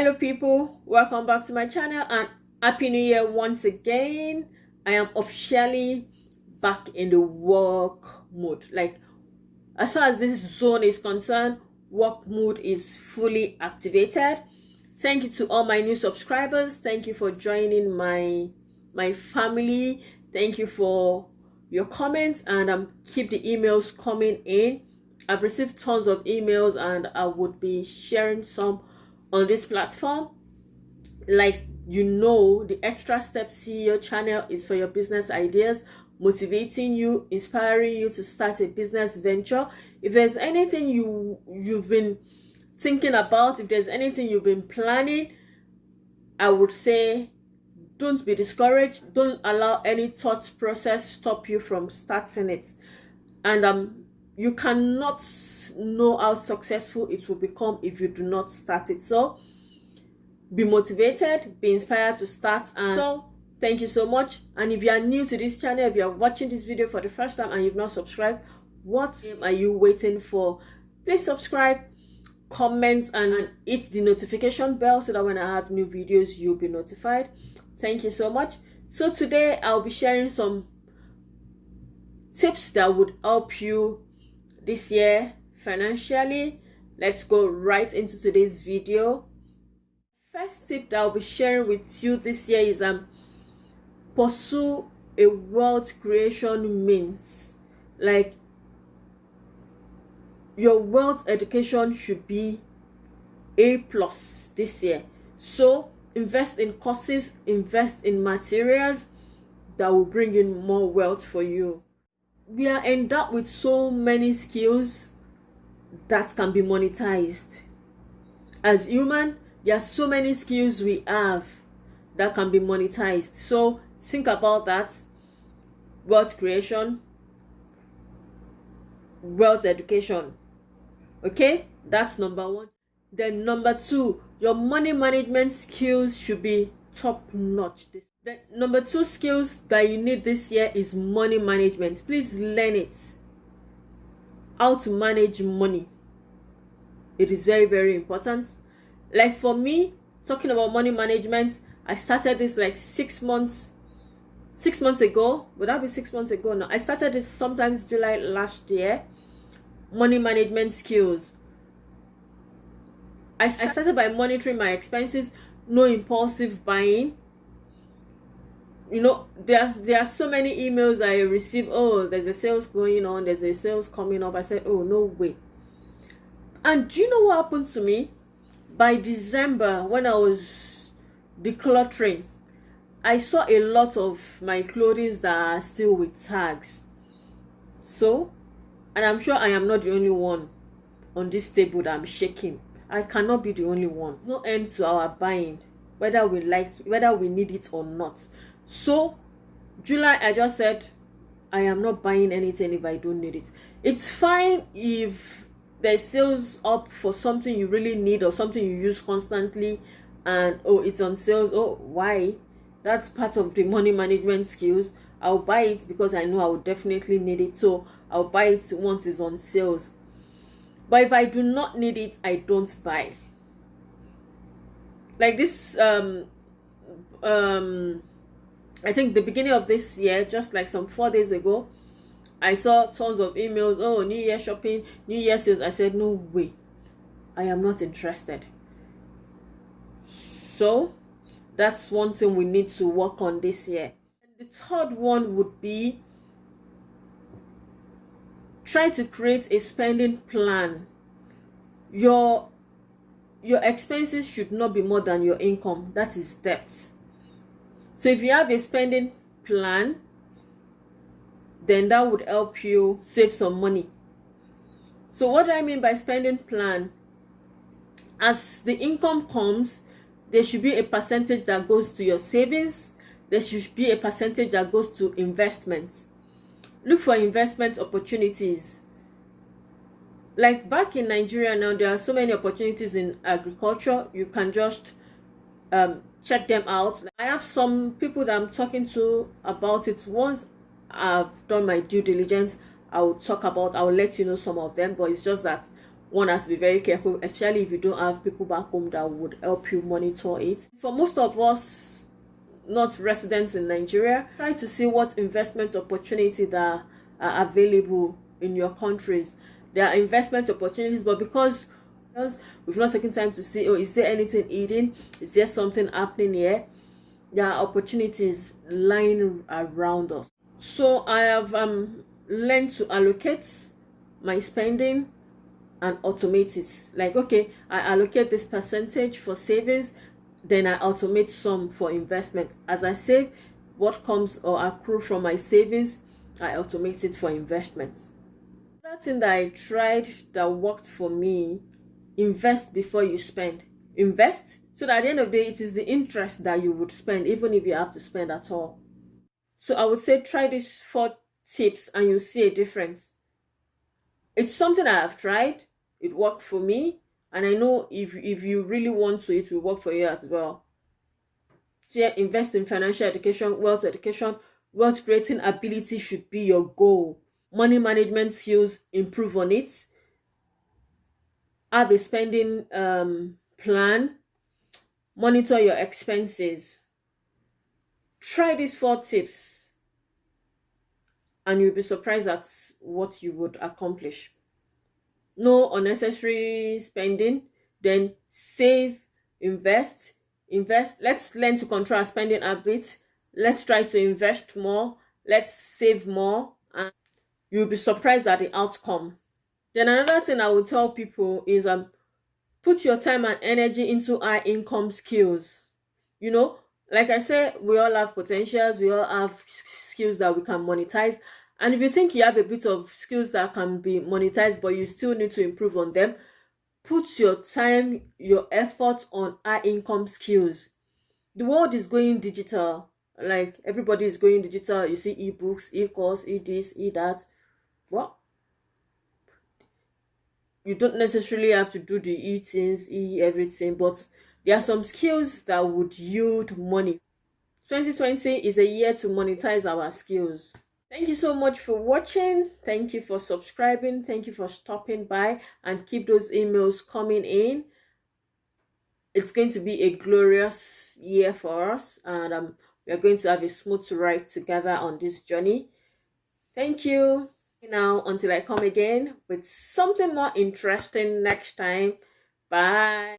Hello people, welcome back to my channel and happy new year once again. I am officially back in the work mode. Like, as far as this zone is concerned, work mode is fully activated. Thank you to all my new subscribers. Thank you for joining my family. Thank you for your comments, and keep the emails coming in. I've received tons of emails and I would be sharing some on this platform. Like, the Extra Step CEO channel is for your business ideas, motivating you, inspiring you to start a business venture. If there's anything you've been thinking about, if there's anything you've been planning, I would say don't be discouraged. Don't allow any thought process stop you from starting it. And you cannot know how successful it will become if you do not start it. So be motivated, be inspired to start. And so thank you so much. And if you are new to this channel, if you are watching this video for the first time and you've not subscribed, what are you waiting for? Please subscribe, comment, and hit the notification bell so that when I have new videos you'll be notified. Thank you so much. So today I'll be sharing some tips that would help you this year financially. Let's go right into today's video. First tip that I'll be sharing with you this year is pursue a wealth creation means. Like, your wealth education should be A+ this year. So invest in courses, invest in materials that will bring in more wealth for you. We are endowed with so many skills that can be monetized. As human, there are so many skills we have that can be monetized. So think about that. Wealth creation, wealth education. Okay, that's number one. Then number two, your money management skills should be top notch. The number two skills that you need this year is money management. Please learn it. How to manage money. It is very, very important. Like for me, talking about money management, I started this like 6 months ago. Would that be 6 months ago? No, I started this sometimes July last year. Money management skills. I started by monitoring my expenses, no impulsive buying. There are so many emails I receive. Oh, there's a sales going on, there's a sales coming up. I said, oh, no way. And do you know what happened to me? By December, when I was decluttering, I saw a lot of my clothes that are still with tags. So, and I'm sure I am not the only one on this table that I'm shaking. I cannot be the only one. No end to our buying, whether we need it or not. So July, I just said I am not buying anything if I don't need it. It's fine if there's sales up for something you really need or something you use constantly and it's on sales. Why? That's part of the money management skills. I'll buy it because I know I will definitely need it, so I'll buy it once it's on sales. But if I do not need it, I don't buy. Like this I think the beginning of this year, just like some 4 days ago, I saw tons of emails. Oh, New Year shopping, New Year sales. I said, no way. I am not interested. So that's one thing we need to work on this year. And the third one would be try to create a spending plan. Your expenses should not be more than your income. That is debt. So if you have a spending plan, then that would help you save some money. So what do I mean by spending plan? As the income comes, there should be a percentage that goes to your savings. There should be a percentage that goes to investments. Look for investment opportunities. Like back in Nigeria now, there are so many opportunities in agriculture. You can just check them out. I have some people that I'm talking to about it. Once I've done my due diligence, I'll let you know some of them. But it's just that one has to be very careful, especially if you don't have people back home that would help you monitor it. For most of us not residents in Nigeria, try to see what investment opportunities that are available in your countries. There are investment opportunities, but because we've not taken time to see, oh, is there anything hidden? Is there something happening here? There are opportunities lying around us. So I have learned to allocate my spending and automate it. Like, okay, I allocate this percentage for savings, then I automate some for investment. As I save, what comes or accrue from my savings, I automate it for investments. That thing that I tried that worked for me: invest before you spend. Invest so that at the end of the day, it is the interest that you would spend, even if you have to spend at all. So I would say try these 4 tips and you'll see a difference. It's something I have tried. It worked for me, and I know if you really want to, it will work for you as well. So yeah, invest in financial education, wealth education. Wealth creating ability should be your goal. Money management skills, improve on it. Have a spending plan. Monitor your expenses. Try these 4 tips and you'll be surprised at what you would accomplish. No unnecessary spending. Then save, invest. Let's learn to control our spending habits. Let's try to invest more. Let's save more, and you'll be surprised at the outcome. Then another thing I would tell people is put your time and energy into high income skills. You know, like I said, we all have potentials, we all have skills that we can monetize. And if you think you have a bit of skills that can be monetized, but you still need to improve on them, put your time, your effort on high income skills. The world is going digital. Like, everybody is going digital. You see ebooks, e-course, e-this, e-that. What? You don't necessarily have to do the e-things, e-everything, but there are some skills that would yield money. 2020 is a year to monetize our skills. Thank you so much for watching. Thank you for subscribing. Thank you for stopping by, and keep those emails coming in. It's going to be a glorious year for us, and we are going to have a smooth ride together on this journey. Thank you. Now, until I come again with something more interesting next time. Bye.